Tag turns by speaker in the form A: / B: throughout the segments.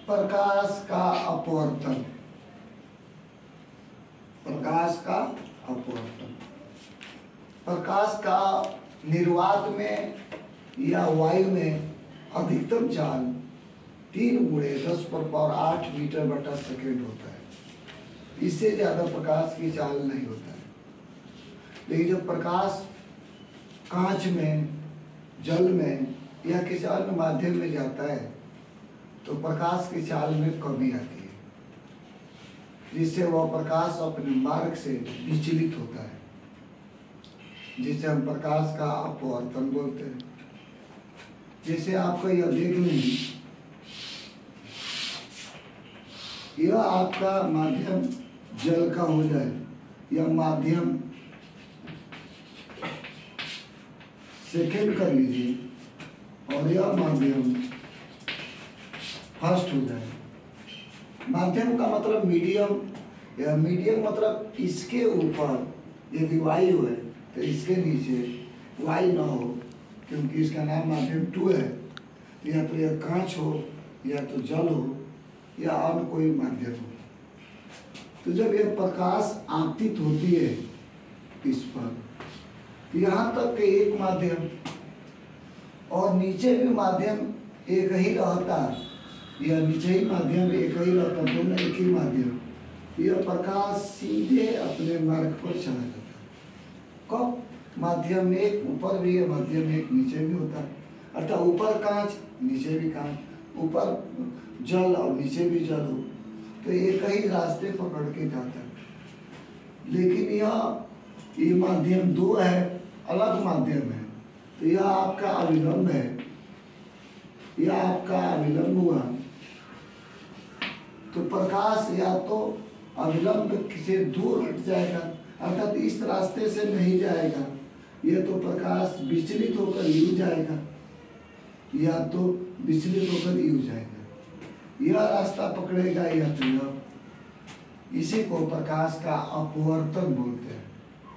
A: प्रकाश का अपवर्तन। प्रकाश का अपवर्तन, प्रकाश का निर्वात में या वायु में अधिकतम चाल 3×10⁸ मीटर/सेकेंड होता है। इससे ज़्यादा प्रकाश की चाल नहीं होता है। लेकिन जब प्रकाश कांच में, जल में या किसी अन्य माध्यम में जाता है तो प्रकाश की चाल में कमी आती है, जिससे वह प्रकाश अपने मार्ग से विचलित होता है, जिसे हम प्रकाश का अपवर्तन बोलते हैं। जैसे आपको यह देख लेंगे, यह आपका माध्यम जल का हो जाए, यह माध्यम सेकेंड कर लीजिए और यह माध्यम फर्स्ट हो जाए। माध्यम का मतलब मीडियम, या मीडियम मतलब इसके ऊपर यदि वायु है तो इसके नीचे वायु ना हो, क्योंकि इसका नाम माध्यम 2 है। या तो यह कांच हो, या तो जल हो, या अन्य कोई माध्यम हो। तो जब यह प्रकाश आपतित होती है इस पर, तो यहाँ तक कि एक माध्यम और नीचे भी माध्यम एक ही रहता, या नीचे ही माध्यम एक ही रहता, दोनों एक ही माध्यम, यह प्रकाश सीधे अपने मार्ग पर चला जाता है। कब? माध्यम एक ऊपर भी है, माध्यम एक नीचे भी होता है। अर्थात ऊपर कांच, नीचे भी कांच, ऊपर जल और नीचे भी जल हो, तो एक ही रास्ते पकड़ के जाता है। लेकिन ये माध्यम 2 है, अलग माध्यम है, तो यह आपका अविलंब है, यह आपका अविलंब हुआ। तो प्रकाश या तो अविलंब से दूर हट जाएगा, अर्थात इस रास्ते से नहीं जाएगा, यह तो प्रकाश विचलित होकर यूं जाएगा, या तो विचलित होकर यूं जाएगा। यह रास्ता पकड़ेगा या तो यह। इसी को प्रकाश का अपवर्तन बोलते हैं,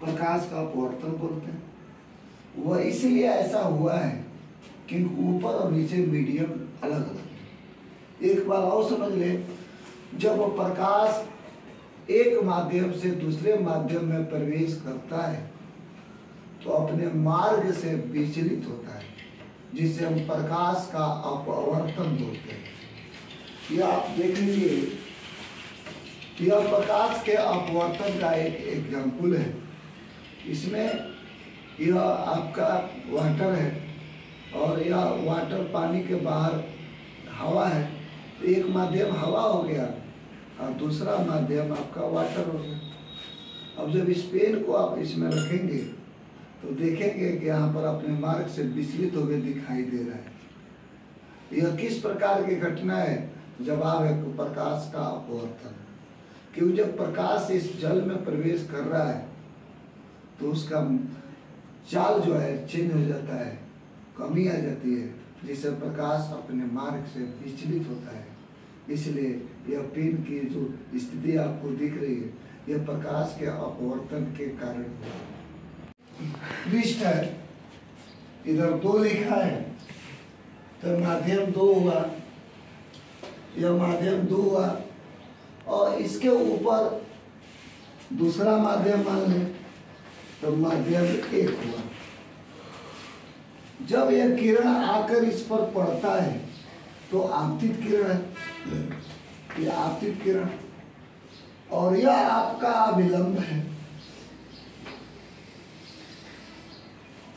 A: प्रकाश का अपवर्तन बोलते हैं। वह इसलिए ऐसा हुआ है क्योंकि ऊपर और नीचे मीडियम अलग अलग है। एक बार और समझ ले, जब वो प्रकाश एक माध्यम से दूसरे माध्यम में प्रवेश करता है तो अपने मार्ग से विचलित होता है, जिसे हम प्रकाश का अपवर्तन बोलते हैं। यह आप देख लीजिए, यह प्रकाश के अपवर्तन का एक एग्जाम्पल है। इसमें यह आपका वाटर है और यह वाटर पानी के बाहर हवा है, तो एक माध्यम हवा हो गया और दूसरा माध्यम आपका वाटर हो गया। अब जब इस पेन को आप इसमें रखेंगे तो देखेंगे कि यहाँ पर अपने मार्ग से विचलित होकर दिखाई दे रहा है। यह किस प्रकार की घटना है? जवाब है प्रकाश का अपवर्तन। क्योंकि जब प्रकाश इस जल में प्रवेश कर रहा है तो उसका चाल जो है चेंज हो जाता है, कमी आ जाती है, जिससे प्रकाश अपने मार्ग से विचलित होता है। इसलिए यह पेन की जो स्थिति आपको दिख रही है, यह प्रकाश के अपवर्तन के कारण लिस्ट है। इधर 2 लिखा है तो माध्यम 2 हुआ, यह माध्यम 2 हुआ, और इसके ऊपर दूसरा माध्यम मान लें तो माध्यम 1 हुआ। जब यह किरण आकर इस पर पड़ता है तो आपतित किरण है, यह आपतित किरण, और यह आपका अविलंब है।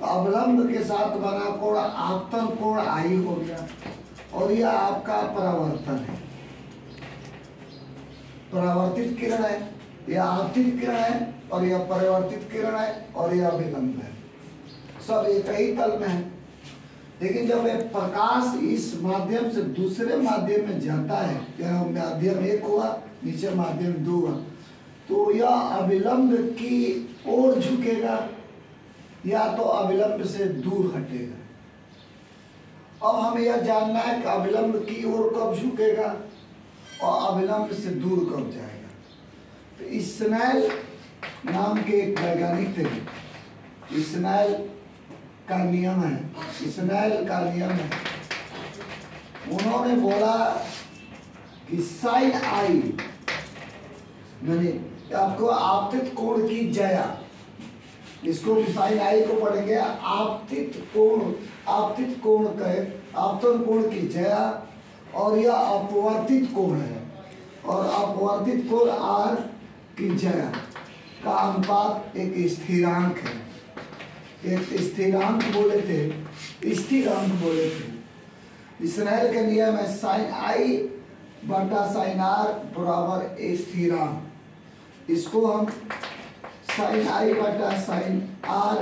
A: अवलंब के साथ बना कोण आपतन कोण आई हो गया, और यह आपका परावर्तन है। परावर्तित किरण है, यह आपतित किरण है, और यह परिवर्तित किरण है, और यह अविलंब है। सब एक ही तल में है। लेकिन जब यह प्रकाश इस माध्यम से दूसरे माध्यम में जाता है, यह माध्यम 1 हुआ, नीचे माध्यम 2 हुआ, तो यह अविलंब की ओर झुकेगा या तो अविलंब से दूर हटेगा। अब हमें यह जानना है कि अविलंब की ओर कब झुकेगा और अविलंब से दूर कब जाएगा। तो स्नेल नाम के एक वैज्ञानिक थे, स्नेल का नियम है, स्नेल का नियम है। उन्होंने बोला कि साइन आई मैंने आपको आपतित कोण की जया, इसको भी साइन आई को पढ़ेंगे आपतित कोण कहे आपतन कोण की जया, और यह अपवर्तित कोण है, और अपवर्तित कोण आर की जया का अनुपात एक स्थिरांक है, एक स्थिरांक बोले थे। स्नेल का नियम है साइन आई बटा साइन आर बराबर ए स्थिरांक। इसको हम साइन आई बटा साइन आर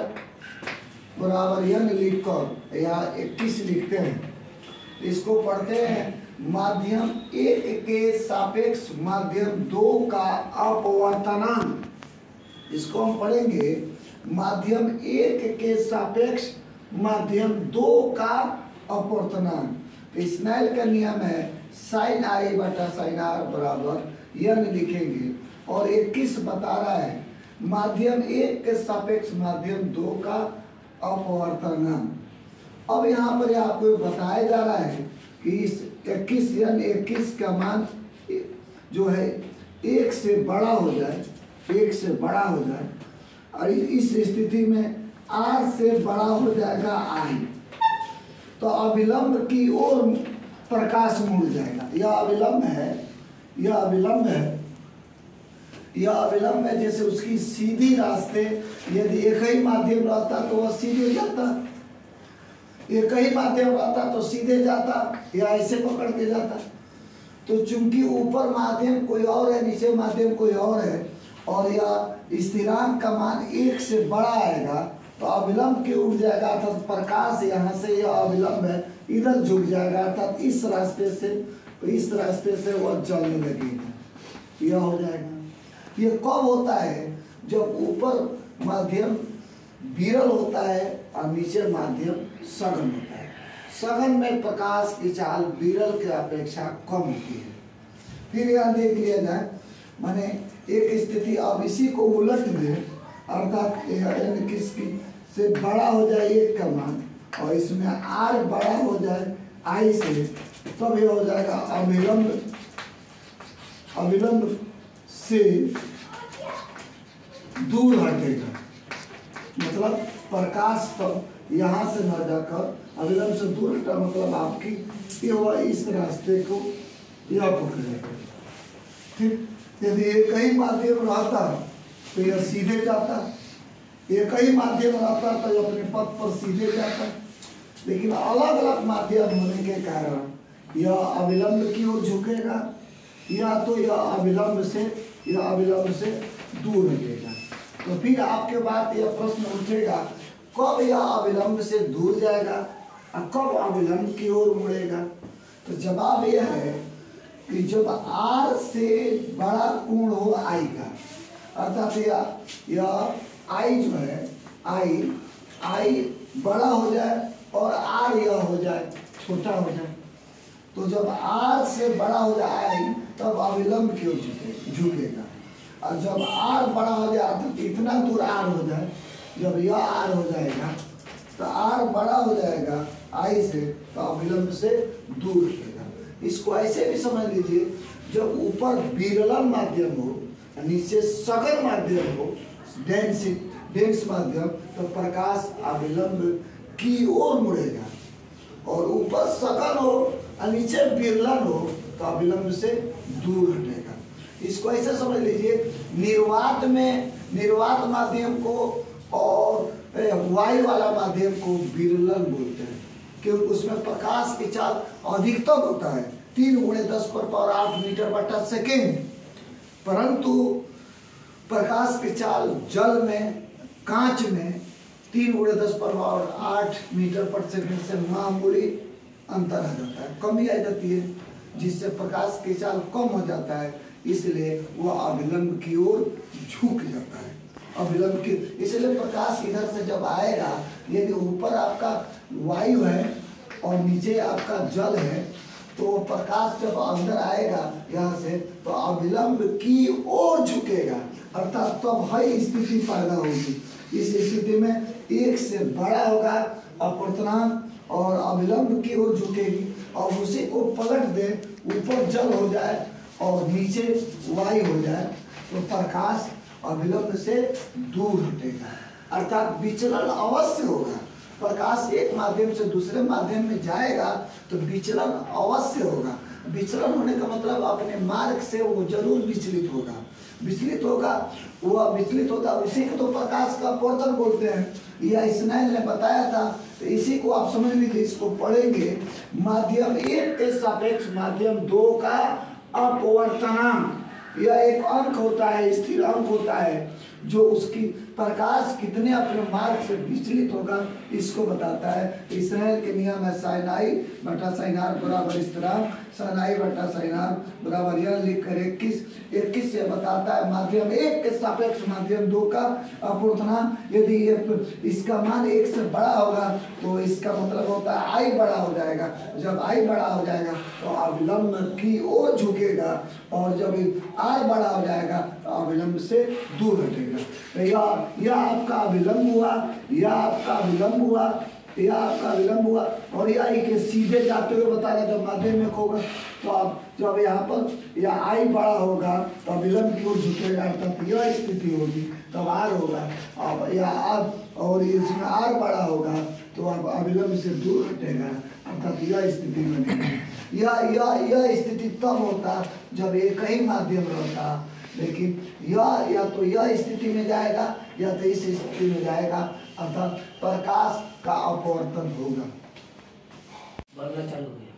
A: बराबर n लिखकर या 21 लिखते हैं। इसको पढ़ते हैं माध्यम 1 के सापेक्ष माध्यम 2 का अपवर्तनांक। इसको हम पढ़ेंगे माध्यम 1 के सापेक्ष माध्यम 2 का अपवर्तनांक। स्नेल का नियम है साइन आई बटा साइन आर बराबर n लिखेंगे, और 21 बता रहा है माध्यम 1 के सापेक्ष माध्यम 2 का अपवर्तनांक। अब यहाँ पर आपको बताया जा रहा है कि इस 21 का मान जो है 1 से बड़ा हो जाए, और इस स्थिति में r से बड़ा हो जाएगा I, तो अविलंब की ओर प्रकाश मुड़ जाएगा। यह अविलंब है जैसे उसकी सीधी रास्ते, यदि एक ही माध्यम रहता तो वह सीधे जाता, एक ही माध्यम रहता तो सीधे जाता या ऐसे पकड़ के जाता। तो चूंकि ऊपर माध्यम कोई और है, नीचे माध्यम कोई और है, और यह स्थिरांक का मान 1 से बड़ा आएगा, तो अविलंब की उड़ जाएगा, अर्थात प्रकाश यहाँ से यह अविलंब है इधर झुक जाएगा, अर्थात इस रास्ते से वह जलने लगेगा। यह हो जाएगा। ये कब होता है? जब ऊपर माध्यम विरल होता है और नीचे माध्यम सघन होता है। सघन में प्रकाश की चाल विरल के अपेक्षा कम होती है। फिर यहाँ देख लिया जाए, माने एक स्थिति अब इसी को उलट दे, अर्थात n किसकी से बड़ा हो जाए 1 का मान, और इसमें r बड़ा हो जाए I से, तब यह हो जाएगा अविलंब से दूर हटेगा। मतलब प्रकाश तो यहाँ से न जाकर अविलंब से दूर हटा, मतलब आपकी वह इस रास्ते को यह पकड़ेगा। ठीक, यदि एक ही माध्यम रहता तो यह सीधे जाता, एक ही माध्यम रहता तो यह अपने पथ पर सीधे जाता, लेकिन अलग अलग माध्यम होने के कारण यह अविलंब की ओर झुकेगा, या तो यह अविलंब से दूर रहेगा। तो फिर आपके बाद यह प्रश्न उठेगा, कब यह अविलंब से दूर जाएगा और कब अविलंब की ओर मुड़ेगा? तो जवाब यह है कि जब r से बड़ा कोण हो I का, अर्थात यह I जो है I बड़ा हो जाए और r यह हो जाए छोटा हो जाए, तो जब r से बड़ा हो जाए तब अविलंब की ओर झुकेगा, और जब r बड़ा हो जाए तो इतना दूर r हो जाए, जब यह r हो जाएगा तो r बड़ा हो जाएगा I से, तो अविलंब से दूर रहेगा। इसको ऐसे भी समझ लीजिए, जब ऊपर विरलन माध्यम हो, नीचे सघन माध्यम हो, डेंस माध्यम, तो प्रकाश अविलंब की ओर मुड़ेगा, और ऊपर सघन हो और नीचे विरलन हो तो अविलंब से दूर हटेगा। इसको ऐसे समझ लीजिए, निर्वात माध्यम को और वायु वाला माध्यम को विरलन बोलते हैं, क्योंकि उसमें प्रकाश की चाल अधिकतम होता है 3 × 10⁸ मीटर बटा सेकेंड, परंतु प्रकाश की चाल जल में, कांच में 3 × 10⁸ मीटर पर सेकेंड से मामूली अंतर आ जाता है, कमी आ जाती है, जिससे प्रकाश की चाल कम हो जाता है, इसलिए वह अविलंब की ओर झुक जाता है। अविलंब की, इसलिए प्रकाश इधर से जब आएगा, यदि ऊपर आपका वायु है और नीचे आपका जल है, तो प्रकाश जब अंदर आएगा यहाँ से, तो अविलंब की ओर झुकेगा, अर्थात तब हई स्थिति पैदा होगी। इस स्थिति में 1 से बड़ा होगा अपवर्तनांक और अविलंब की ओर झुकेगी, और उसी को पलट दे ऊपर जल हो जाए और नीचे वायु हो जाए तो प्रकाश अविलंब से दूर हटेगा, अर्थात विचलन अवश्य होगा। प्रकाश एक माध्यम से दूसरे माध्यम में जाएगा तो विचलन अवश्य होगा। विचलन होने का मतलब अपने मार्ग से वो जरूर विचलित होगा, विचलित होगा, वह विचलित होता है। इसी को तो प्रकाश का अपवर्तन बोलते हैं। यह स्नेल ने बताया था, तो इसी को आप समझ लीजिए, इसको पढ़ेंगे। माध्यम 1 के सापेक्ष माध्यम 2 का अपवर्तनांक, यह एक अंक होता है, स्थिर अंक होता है, जो उसकी प्रकाश कितने अपने मार्ग से विचलित होगा इसको बताता है। स्नेल के नियम है sin i बटा sin r बराबर स्थिरांक, sin i बटा sin r बराबर यह लिखकर 21 से बताता है माध्यम 1 के सापेक्ष माध्यम 2 का अपवर्तनांक। यदि इसका मान 1 से बड़ा होगा तो इसका मतलब होता है i बड़ा हो जाएगा। जब i बड़ा हो जाएगा तो अविलंब की ओर झुकेगा, और जब r बड़ा हो जाएगा तो अविलंब से दूर हटेगा। यह आपका अविलंब हुआ, यह आपका अविलंब हुआ, यह आपका विलंब हुआ, और यह के सीधे जाते हुए बताया जब माध्यम में होगा तो आप जब यहाँ पर यह आई बड़ा होगा तो विलंब की ओर झुकेगा, अर्थात यह स्थिति होगी तब आर होगा। अब यह आर और इसमें आर बड़ा होगा तो अब अविलंब से दूर हटेगा, अर्थात यह स्थिति बनेगी। यह स्थिति तब होता जब एक ही माध्यम रहता, लेकिन या तो यह स्थिति में जाएगा या तो इस स्थिति में जाएगा, अर्थात प्रकाश का अपवर्तन होगा।
B: बनना चालू हो गया।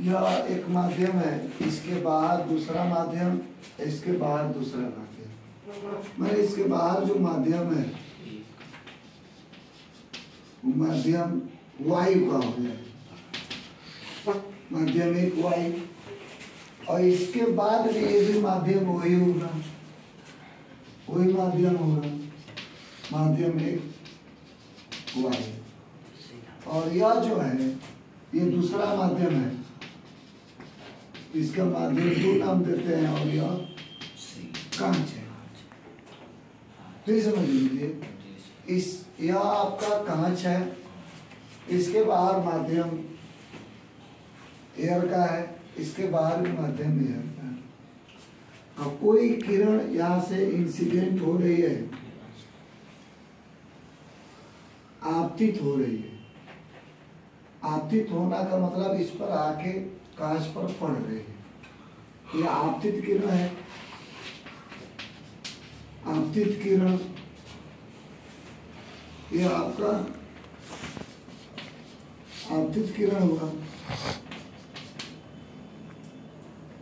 A: यह एक माध्यम है, इसके बाहर दूसरा माध्यम, इसके बाहर दूसरा माध्यम। मैंने इसके बाहर जो माध्यम है वो माध्यम वायु का हो गया, माध्यम 1 वायु, और इसके बाद में ये भी माध्यम वही होगा, वही माध्यम होगा, माध्यम 1 वायु। और यह जो है ये दूसरा माध्यम है, इसका माध्यम 2 नाम देते हैं, और यह कांच है। फिर समझ लीजिए, यह आपका कांच है, इसके बाहर माध्यम एयर का है, इसके बाहर भी माध्यम एयर का है। अब कोई किरण यहाँ से इंसिडेंट हो रही है, आपतित हो रही है। आपतित होना का मतलब इस पर आके कांच पर पड़ रही है, यह आपतित किरण है। आपतित किरण यह आपका आपतित किरण होगा,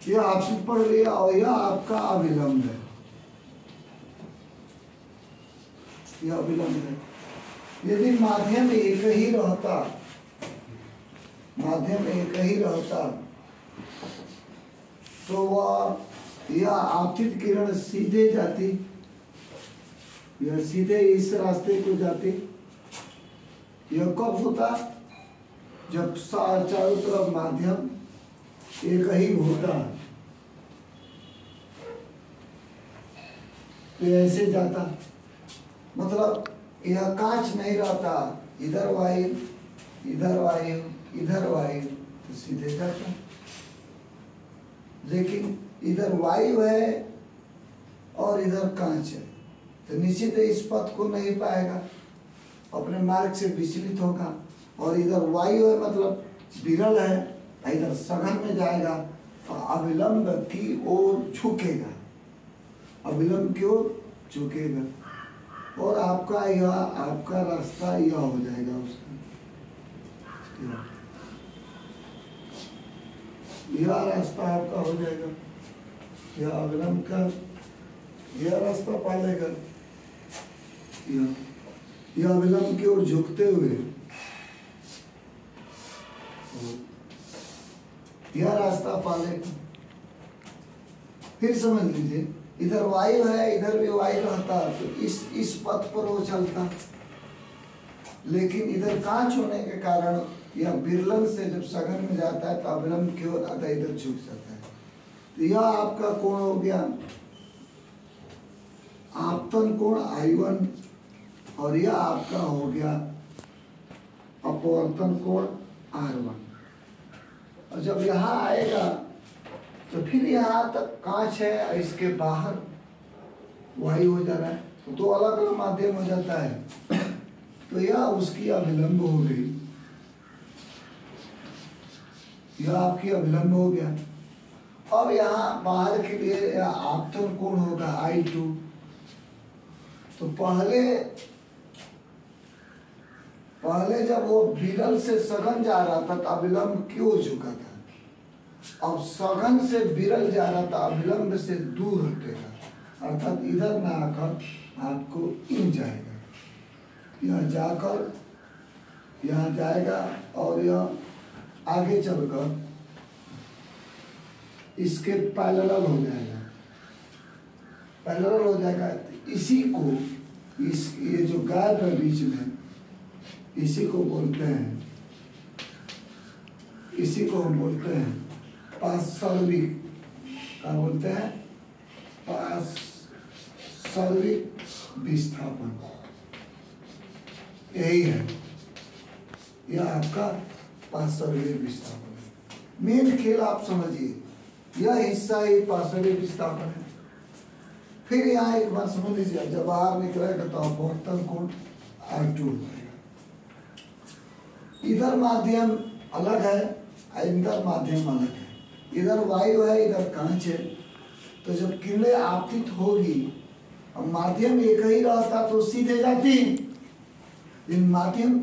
A: यह आपतित पड़ रही है, और यह आपका अविलंब है, यह अविलंब है। यदि माध्यम एक ही रहता, माध्यम एक ही रहता तो वह यह आपतित किरण सीधे जाती, यह सीधे इस रास्ते को जाती। यह कब होता? जब चारों तरफ माध्यम एक ही होता, तो ऐसे जाता, मतलब यह कांच नहीं रहता, इधर वायु इधर वायु इधर वायु, तो सीधे जाता। लेकिन इधर वायु है और इधर कांच है, तो निश्चित इस पथ को नहीं पाएगा, अपने मार्ग से विचलित होगा। और इधर वायु है मतलब विरल है, इधर सघन में जाएगा तो अविलंब की ओर झुकेगा, अविलंब की ओर झुकेगा, और आपका रास्ता यह हो जाएगा उसका, यह रास्ता आपका हो जाएगा, यह अविलंब का यह रास्ता पालेगा, यह अविलंब की ओर झुकते हुए यह रास्ता पालेगा। फिर समझ लीजिए, इधर वायु है इधर भी वायु रहता, तो इस पथ पर वो चलता, लेकिन इधर कांच होने के कारण यह विरलन से जब सघन में जाता है तो अविलंब की ओर आधा इधर झुक जाता है। तो यह आपका कोण हो गया आपतन कोण I1, और यह आपका हो गया अपवर्तन कोण R1। और जब यहाँ आएगा तो फिर यहाँ तक कांच है, इसके बाहर वायु हो जा रहा है, तो दो अलग अलग माध्यम हो जाता है। तो यह उसकी अभिलंब हो गई, यह आपकी अभिलंब हो गया। अब यहाँ बाहर के लिए आपतन कोण होगा I2। तो पहले जब वो विरल से सघन जा रहा था तो अभिलंब क्यों झुका था, अब सघन से विरल जा रहा था, अभिलंब से दूर हटेगा, अर्थात इधर ना आकर आपको इन जाएगा, यह जाकर यहाँ जाएगा और यह आगे चलकर इसके पैरेलल हो जाएगा, पैरेलल हो जाएगा। इसी को ये जो गैप है बीच में, इसी को बोलते हैं, इसी को हम बोलते हैं पार्श्विक, क्या बोलते हैं, पार्श्विक विस्थापन। यही है, यह आपका पार्श्विक विस्थापन है। मेन खेल आप समझिए, यह हिस्सा ही पार्श्विक विस्थापन है। फिर यहाँ एक बार समझ लीजिए, जब बाहर निकलेगा तो अपवर्तन कोण R2 हो जाएगा। इधर माध्यम अलग है, इधर माध्यम अलग है, इधर वायु है, इधर कांच है। तो जब किरणें आपतित होगी, अब माध्यम एक ही रहता तो सीधे जाती, इन माध्यम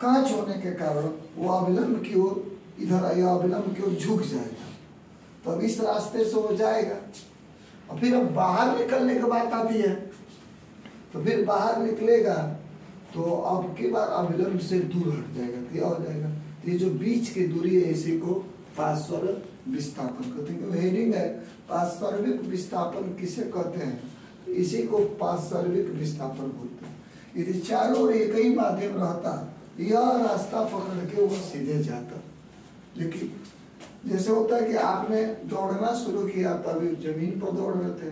A: कांच होने के कारण वो अभिलंब की ओर, इधर या अभिलंब की ओर झुक जाएगा, तो अब इस रास्ते से हो जाएगा। और फिर अब बाहर निकलने की बात आती है, तो फिर बाहर निकलेगा तो अब की बार अभिलंब से दूर हट जाएगा, तो यह हो जाएगा। तो ये जो बीच की दूरी है, इसी को पार्श्विक विस्थापन कहते हैं। हेडिंग है पार्श्विक विस्थापन किसे कहते हैं, तो इसी को पार्श्विक विस्थापन बोलते हैं। यदि चारों ओर एक ही माध्यम रहता, यह रास्ता पकड़ के वो सीधे जाता। लेकिन जैसे होता है कि आपने दौड़ना शुरू किया, तभी जमीन पर दौड़ रहे थे,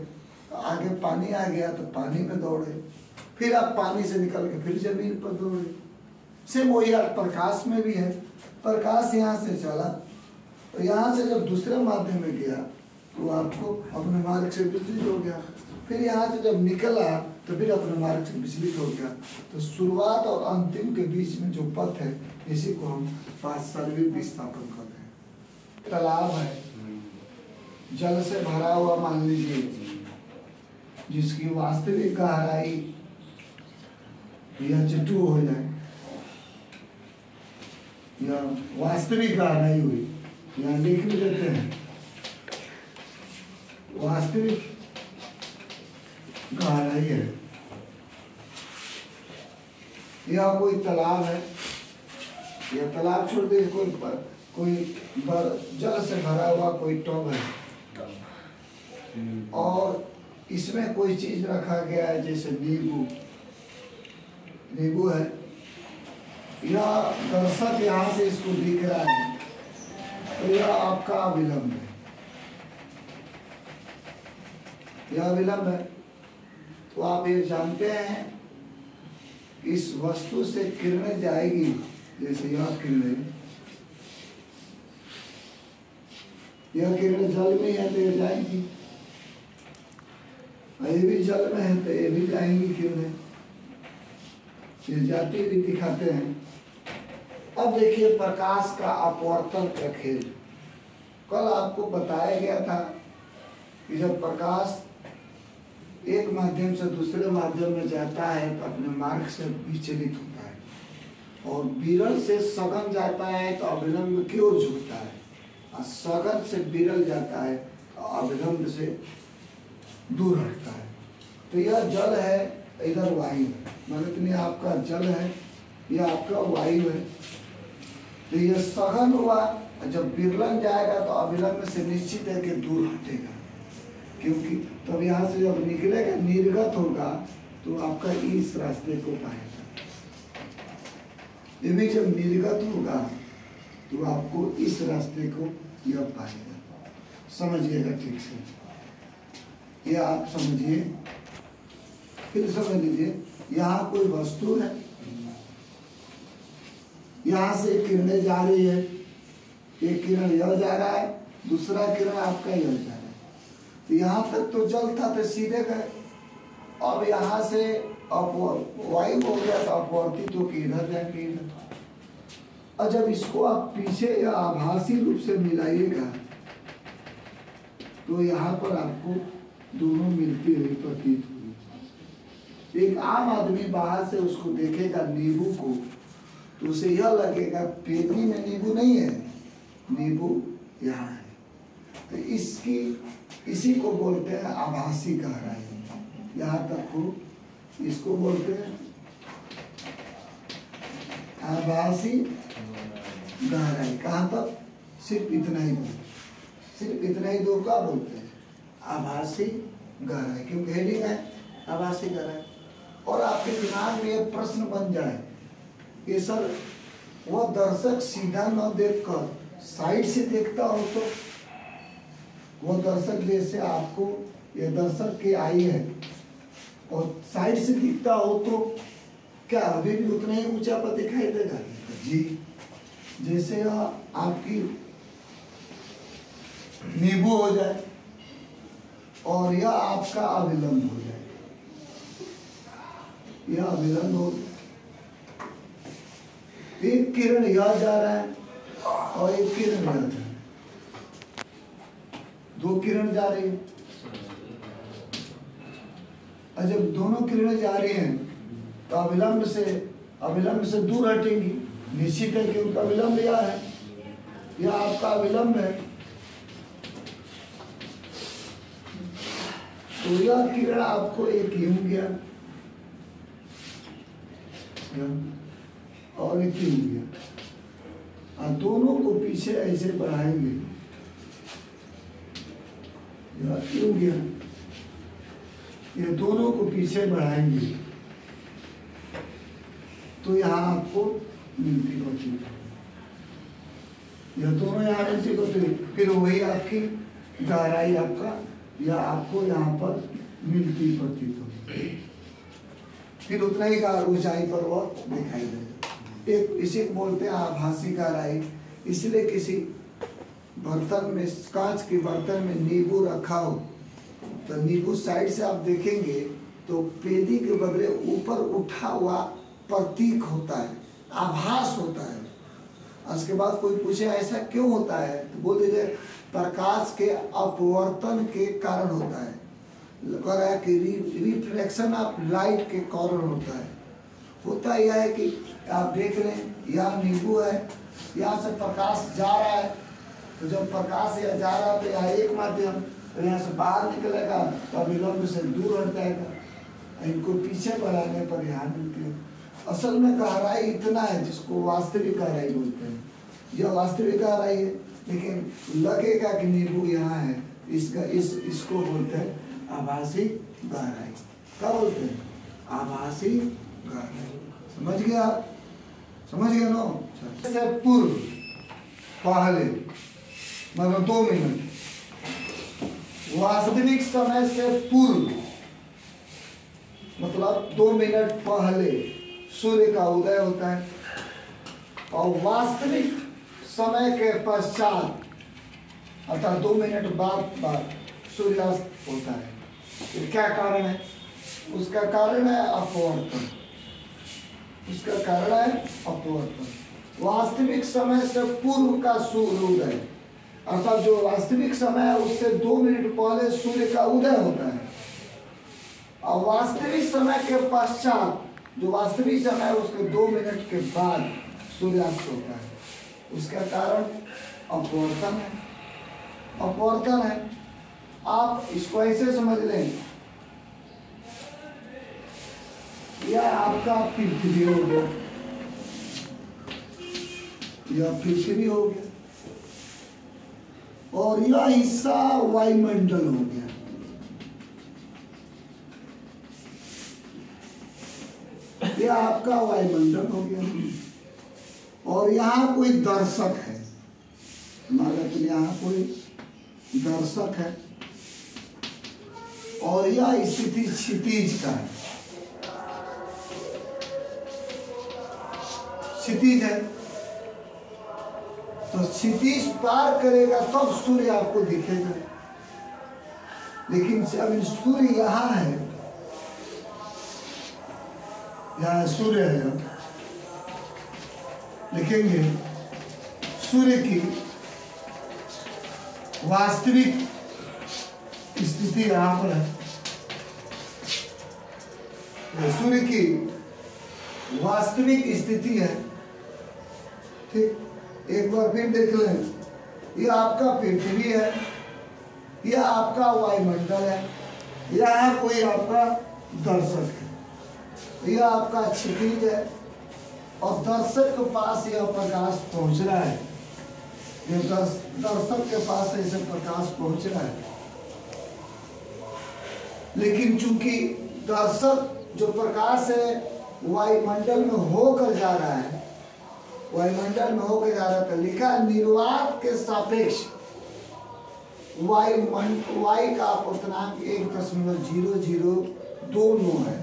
A: तो आगे पानी आ गया तो पानी में दौड़े, फिर आप पानी से निकल के फिर जमीन पर दौड़े। सेम वही प्रकाश में भी है, प्रकाश यहाँ से चला तो यहाँ से जब दूसरे माध्यम में गया तो आपको अपने मार्ग से विचलित हो गया, फिर यहाँ से जब निकला तो फिर अपने मार्ग से विचलित हो गया। तो शुरुआत और अंतिम के बीच में जो पथ है, इसी को हम पार्श्विक विस्थापन कहते हैं। तालाब है, जल से भरा हुआ मान लीजिए, जिसकी वास्तविक गहराई यह H2 हो जाए, यह वास्तविक गहराई हुई, यहाँ लिख भी देते हैं वास्तविक गहराई है। यह कोई तालाब है, यह तालाब छोड़ दे, कोई जल से भरा हुआ कोई टब है, और इसमें कोई चीज रखा गया है, जैसे नींबू है। यह दर्शक यहाँ से इसको दिख रहा है, तो यह आपका अभिलंब है, यह अभिलंब है। तो आप ये जानते हैं, इस वस्तु से किरणें जाएगी, जैसे यह किरणें जल में है तो ये जाएंगी, ये भी जल में है तो ये भी जाएंगी किरणें, ये जाती हुई दिखाते हैं। अब देखिए प्रकाश का अपवर्तन का खेल। कल आपको बताया गया था कि जब प्रकाश एक माध्यम से दूसरे माध्यम में जाता है तो अपने मार्ग से विचलित होता है, और विरल से सघन जाता है तो अभिलंब की ओर झुकता है, और सघन से विरल जाता है तो अभिलंब से दूर हटता है। तो यह जल है, इधर वायु है, मतलब ये आपका जल है, यह आपका वायु है। तो यह सघन हुआ, जब विरलन जाएगा तो अभिलंब से निश्चित है कि दूर हटेगा, क्योंकि तब यहाँ से जब निकलेगा, निर्गत होगा, तो आपका इस रास्ते को पाएगा। ये भी जब निर्गत होगा तो आपको इस रास्ते को यह पाएगा। समझिएगा ठीक से, ये आप समझिए, फिर समझ लीजिए। यहाँ कोई वस्तु है, यहाँ से किरणें जा रही है, एक किरण यह जा रहा है, दूसरा किरण आपका यह जा रहा है। तो यहाँ तक तो जल था तो सीधे गए, अब यहाँ से वायु हो गया तो अपवर्तित होकर इधर जाएंगे इधर। और जब इसको आप पीछे या आभासी रूप से मिलाइएगा तो यहाँ पर आपको दोनों मिलती हुई प्रतीत हुई। एक आम आदमी बाहर से उसको देखेगा नींबू को तो उसे यह लगेगा पेटी में नींबू नहीं है, नींबू यहाँ है। तो इसी को बोलते हैं आभासी गहराई। यहाँ तक हो, इसको बोलते हैं आभासी गहराई। कहाँ तक? सिर्फ इतना ही दूर, सिर्फ इतना ही दूर का बोलते हैं आभासी गहराई, क्योंकि हेडिंग है आभासी गहराई। और आपके दिमाग में ये प्रश्न बन जाए कि सर वो दर्शक सीधा न देखकर साइड से देखता हो तो, वो दर्शक जैसे आपको ये दर्शक की आई है और साइड से दिखता हो तो क्या अभी भी उतना ही ऊंचा पर दिखाई देगा? जी, जैसे आपकी नींबू हो जाए और यह आपका अविलंब हो जाए, यह अविलंब हो, एक किरण यह जा रहा है और एक किरण यह जा रहा है, दो किरण जा रही है। और जब दोनों किरणें जा रही हैं तो अविलंब से दूर हटेंगी। निश्चित है कि उनका विलंब यह है, यह आपका विलंब है। तो यह किरण आपको एक यूं गया और एक यूं गया, और दोनों को पीछे ऐसे बढ़ाएंगे, यह यूं गया, ये दोनों को पीछे बढ़ाएंगे तो यहाँ आपको मिलती होती, यह दोनों यहाँ मिलती होती, फिर वही आपकी गहराई आपका या आपको यहाँ पर मिलती प्रतीत होती, फिर उतना ही ऊंचाई पर वह दिखाई देगा। एक इसी को बोलते हैं आभासी गहराई। इसलिए किसी बर्तन में, कांच के बर्तन में नींबू रखा हो तो नींबू साइड से आप देखेंगे तो पेदी के बदले ऊपर उठा हुआ प्रतीक होता है, आभास होता है। उसके बाद कोई पूछे ऐसा क्यों होता है तो बोल दीजिए प्रकाश के अपवर्तन के कारण होता है, लग रहा है कि रिफ्लेक्शन ऑफ लाइट के कारण होता है। होता यह है कि आप देख लें यहाँ नींबू है, यहाँ से प्रकाश जा रहा है, तो जब प्रकाश यहाँ जा रहा है तो यहाँ एक माध्यम, तो यहाँ से बाहर निकलेगा तो अविलंब से दूर हट जाएगा। इनको पीछे बढ़ाने पर यहाँ मिलती है। असल में गहराई इतना है जिसको वास्तविक गहराई बोलते हैं। यह वास्तविक गहराई है, लेकिन लगेगा कि नींबू यहाँ है, इसको बोलते हैं आभासी गहराई। क्या बोलते हैं? आभासी गहराई। समझ गया? समझ गया नो? से पूर्व पहले मतलब 2 मिनट, वास्तविक समय से पूर्व मतलब 2 मिनट पहले सूर्य का उदय होता है, और वास्तविक समय के पश्चात अर्थात 2 मिनट बाद सूर्यास्त होता है। तो क्या कारण है? उसका कारण है अपवर्तन, उसका कारण है अपवर्तन। वास्तविक समय से पूर्व का सूर्य उदय, अर्थात जो वास्तविक समय है उससे 2 मिनट पहले सूर्य का उदय होता है, और वास्तविक समय के पश्चात जो वास्तविक समय है उसके 2 मिनट के बाद सूर्यास्त होता है। उसका कारण अपवर्तन है, अपवर्तन है। आप इसको ऐसे समझ लें, यह आपका पृथ्वी हो गया, यह पृथ्वी हो गया, और यह हिस्सा वायुमंडल हो गया। यह आपका वायुमंडल हो गया, और यहाँ कोई दर्शक है, मान लो यहाँ कोई दर्शक है, और यह स्थिति क्षितिज का है, क्षितिज है, तो क्षितिज पार करेगा तब सूर्य आपको दिखेगा। लेकिन जब सूर्य यहाँ है, यहाँ सूर्य है, लिखेंगे सूर्य की वास्तविक स्थिति यहाँ पर है। सूर्य की वास्तविक स्थिति है। ठीक, एक बार फिर देख लें। ये आपका पृथ्वी है, यह आपका वायुमंडल है, यह कोई आपका दर्शक है, यह आपका क्षितिज है और दर्शक के पास यह प्रकाश पहुंच रहा है। यह दर्शक के पास ऐसे प्रकाश पहुंच रहा है। लेकिन चूंकि दर्शक जो प्रकाश है वायुमंडल में होकर जा रहा है, वायुमंडल में होकर जा रहा था, लिखा निर्वात के सापेक्ष वायु का अपवर्तनांक 1.0029 है।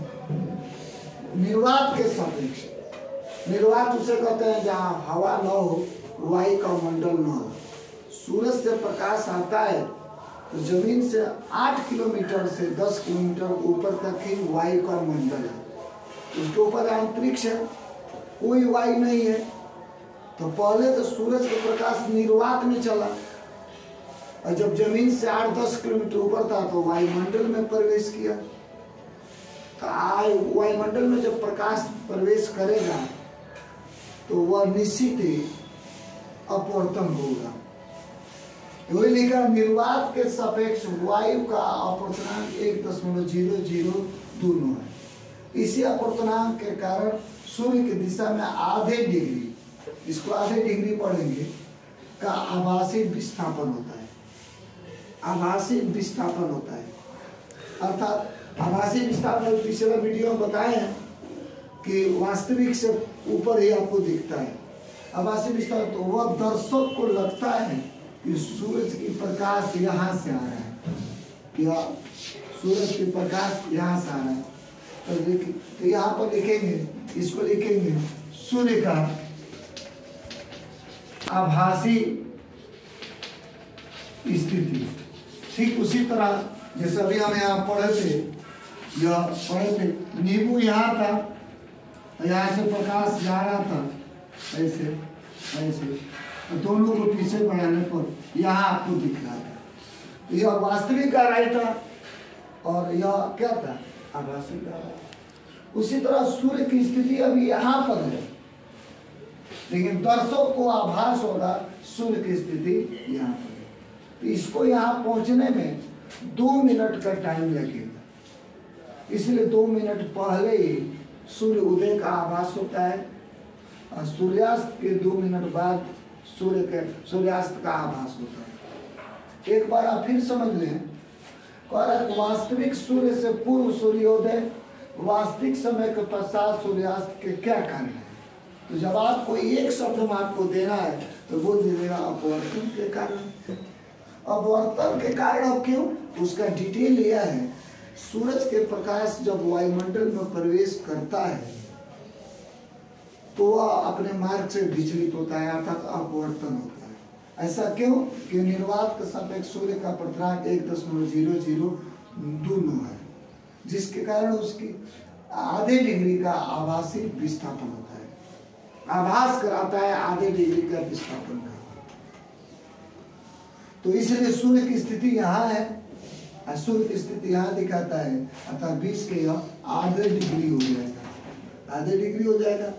A: निर्वात के सापेक्ष, निर्वात उसे कहते हैं जहाँ हवा न हो, वायु का मंडल न हो। सूरज से प्रकाश आता है तो जमीन से 8 किलोमीटर से 10 किलोमीटर ऊपर तक ही वायु का मंडल है। उसके ऊपर अंतरिक्ष है, कोई वायु नहीं है। तो पहले तो सूरज का प्रकाश निर्वात में चला और जब जमीन से 8-10 किलोमीटर ऊपर था तो वायुमंडल में प्रवेश किया। तो वायुमंडल में जब प्रकाश प्रवेश करेगा तो वह निश्चित ही अपवर्तन होगा। वही लिखा निर्वात के सापेक्ष वायु का अपवर्तनांक 1.0029 है। इसी अपवर्तनांक के कारण सूर्य की दिशा में आधे डिग्री, इसको आधे डिग्री पढ़ेंगे, का आभासी विस्थापन होता है। आभासी विस्थापन होता है, अर्थात आभासी विस्थापन पिछले वीडियो में बताए हैं कि वास्तविक से ऊपर ही आपको दिखता है। आभासी विस्थापन तो वह दर्शक को लगता है कि सूरज की प्रकाश यहाँ से आ रहा है, या सूरज की प्रकाश यहाँ से आ रहा है। तो यहाँ पर लिखेंगे, इसको लिखेंगे सूर्य का आभासी स्थिति। ठीक उसी तरह जैसे अभी हम यहाँ पढ़े थे, नींबू यहाँ था, यहाँ से प्रकाश जा रहा था, ऐसे ऐसे, तो दोनों को पीछे बढ़ाने पर यहाँ आपको दिख रहा था। यह वास्तविक गहराई था और यह क्या था, आभासी गहराई। उसी तरह सूर्य की स्थिति अभी यहाँ पर है, लेकिन दर्शक को आभास होगा सूर्य की स्थिति यहाँ पर है। तो इसको यहाँ पहुँचने में 2 मिनट का टाइम लगेगा, इसलिए 2 मिनट पहले ही सूर्य उदय का आभास होता है और सूर्यास्त के 2 मिनट बाद सूर्यास्त का आभास होता है। एक बार आप फिर समझ लें, वास्तविक सूर्य से पूर्व सूर्योदय, वास्तविक समय के पश्चात सूर्यास्त के क्या कारण है। तो जब आपको एक शब्द आपको देना है तो बोल दीजिएगा अपवर्तन के कारण। अपवर्तन के कारण अब क्यों, उसका डिटेल यह है, सूरज के प्रकाश जब वायुमंडल में प्रवेश करता है तो वह अपने मार्ग से विचलित होता है, अर्थात अपवर्तन होता है। ऐसा क्यों कि निर्वात के सापेक्ष सूर्य का अपवर्तनांक 1.0029 है, जिसके कारण उसकी आधे डिग्री का आभासी विस्थापन होता है, आभास कराता है आधे डिग्री का विस्थापन का। तो इसलिए सूर्य की स्थिति यहाँ है, सूर्य की स्थिति यहाँ दिखाता है, अर्थात 20 के यह आधे डिग्री हो जाएगा, आधे डिग्री हो जाएगा।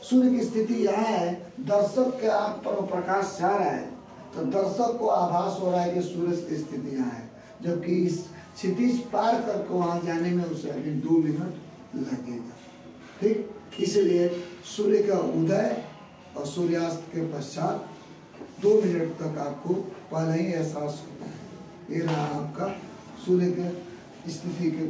A: सूर्य की स्थिति यहाँ है, दर्शक के आंख पर प्रकाश जा रहा है तो दर्शक को आभास हो रहा है कि सूरज की स्थिति यहाँ है, जबकि इस क्षितिज पार करके वहां जाने में उसे अभी 2 मिनट लगेगा। ठीक, इसलिए सूर्य का उदय और सूर्यास्त के पश्चात 2 मिनट तक आपको पहले ही एहसास होता है। ये रहा आपका सूर्य के स्थिति के